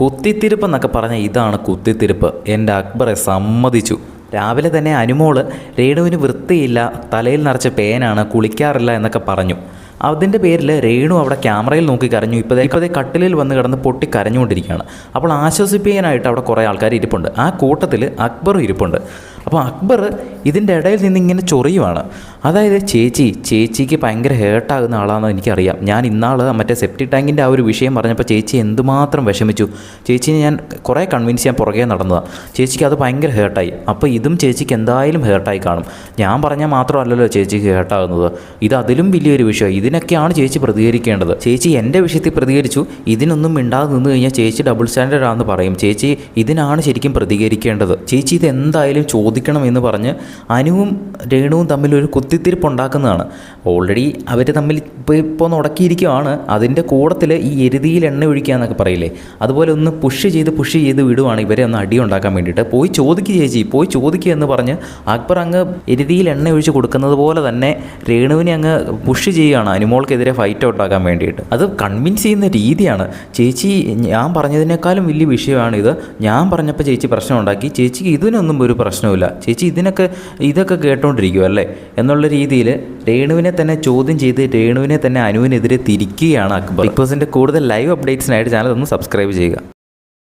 കുത്തിത്തിരിപ്പെന്നൊക്കെ പറഞ്ഞാൽ ഇതാണ് കുത്തിത്തിരിപ്പ്. എൻ്റെ അക്ബറെ സമ്മതിച്ചു. രാവിലെ തന്നെ അനുമോള് രേണുവിന് വൃത്തിയില്ല, തലയിൽ നിറച്ച പേനാണ്, കുളിക്കാറില്ല എന്നൊക്കെ പറഞ്ഞു. അതിൻ്റെ പേരിൽ രേണു അവിടെ ക്യാമറയിൽ നോക്കി കരഞ്ഞു. ഇപ്പോഴത്തെ കട്ടിലിൽ വന്ന് കിടന്ന് പൊട്ടി കരഞ്ഞുകൊണ്ടിരിക്കുകയാണ്. അപ്പോൾ ആശ്വസിപ്പിക്കാനായിട്ട് അവിടെ കുറേ ആൾക്കാർ ഇരിപ്പുണ്ട്. ആ കൂട്ടത്തിൽ അക്ബറും ഇരിപ്പുണ്ട്. അപ്പോൾ അക്ബർ ഇതിൻ്റെ ഇടയിൽ നിന്ന് ഇങ്ങനെ ചൊറിയുവാണ്. അതായത് ചേച്ചിക്ക് ഭയങ്കര ഹേർട്ടാകുന്ന ആളാണെന്ന് എനിക്കറിയാം. ഞാൻ ഇന്നാൾ മറ്റേ സെപ്റ്റി ടാങ്കിൻ്റെ ആ ഒരു വിഷയം പറഞ്ഞപ്പോൾ ചേച്ചി എന്തുമാത്രം വിഷമിച്ചു. ചേച്ചിനെ ഞാൻ കുറേ കൺവിൻസ് ചെയ്യാൻ പുറകെ നടന്നതാണ്. ചേച്ചിക്ക് അത് ഭയങ്കര ഹേർട്ടായി. അപ്പോൾ ഇതും ചേച്ചിക്ക് എന്തായാലും ഹേർട്ടായി കാണും. ഞാൻ പറഞ്ഞാൽ മാത്രമല്ലല്ലോ ചേച്ചിക്ക് ഹേർട്ടാകുന്നത്, ഇത് അതിലും വലിയൊരു വിഷയം. ഇതിനൊക്കെയാണ് ചേച്ചി പ്രതികരിക്കേണ്ടത്. ചേച്ചി എൻ്റെ വിഷയത്തിൽ പ്രതികരിച്ചു, ഇതിനൊന്നും മിണ്ടാതെ നിന്ന് കഴിഞ്ഞാൽ ചേച്ചി ഡബിൾ സ്റ്റാൻഡേർഡ് ആണെന്ന് പറയും. ചേച്ചി ഇതിനാണ് ശരിക്കും പ്രതികരിക്കേണ്ടത്. ചേച്ചി ഇത് എന്തായാലും ചോദിക്കണം എന്ന് പറഞ്ഞ് അനുവും രേണുവും തമ്മിൽ ഒരു കുത്തിത്തിരിപ്പ് ഉണ്ടാക്കുന്നതാണ്. ഓൾറെഡി അവർ തമ്മിൽ ഇപ്പോൾ ഉടക്കിയിരിക്കുകയാണ്. അതിൻ്റെ കൂടത്തിൽ ഈ എരുതിയിൽ എണ്ണ ഒഴിക്കുക എന്നൊക്കെ പറയില്ലേ, അതുപോലെ ഒന്ന് പുഷ് ചെയ്ത് വിടുവാണ് ഇവരെ ഒന്ന് അടി ഉണ്ടാക്കാൻ വേണ്ടിയിട്ട്. പോയി ചോദിക്കുക എന്ന് പറഞ്ഞ് അക്ബർ അങ്ങ് എരുതിയിൽ എണ്ണ ഒഴിച്ച് കൊടുക്കുന്നത് പോലെ തന്നെ രേണുവിനെ അങ്ങ് പുഷ് ചെയ്യുകയാണ് അനുമോൾക്കെതിരെ ഫൈറ്റ് ഔട്ടാക്കാൻ വേണ്ടിയിട്ട്. അത് കൺവിൻസ് ചെയ്യുന്ന രീതിയാണ്. ചേച്ചി ഞാൻ പറഞ്ഞതിനേക്കാളും വലിയ വിഷയമാണിത്. ഞാൻ പറഞ്ഞപ്പോൾ ചേച്ചി പ്രശ്നം ഉണ്ടാക്കി, ചേച്ചിക്ക് ഇതിനൊന്നും ഒരു പ്രശ്നമില്ല, ചേച്ചി ഇതൊക്കെ കേട്ടോണ്ടിരിക്കും അല്ലേ എന്നുള്ള രീതിയിൽ രേണുവിനെ തന്നെ ചോദ്യം ചെയ്ത് രേണുവിനെ തന്നെ അനുവിനെതിരെ തിരിക്കുകയാണ് അക്ബർ. ബിഗ് ബോസിൻ്റെ കൂടുതൽ ലൈവ് അപ്ഡേറ്റ്സിനായിട്ട് ചാനൽ ഒന്ന് സബ്സ്ക്രൈബ് ചെയ്യുക.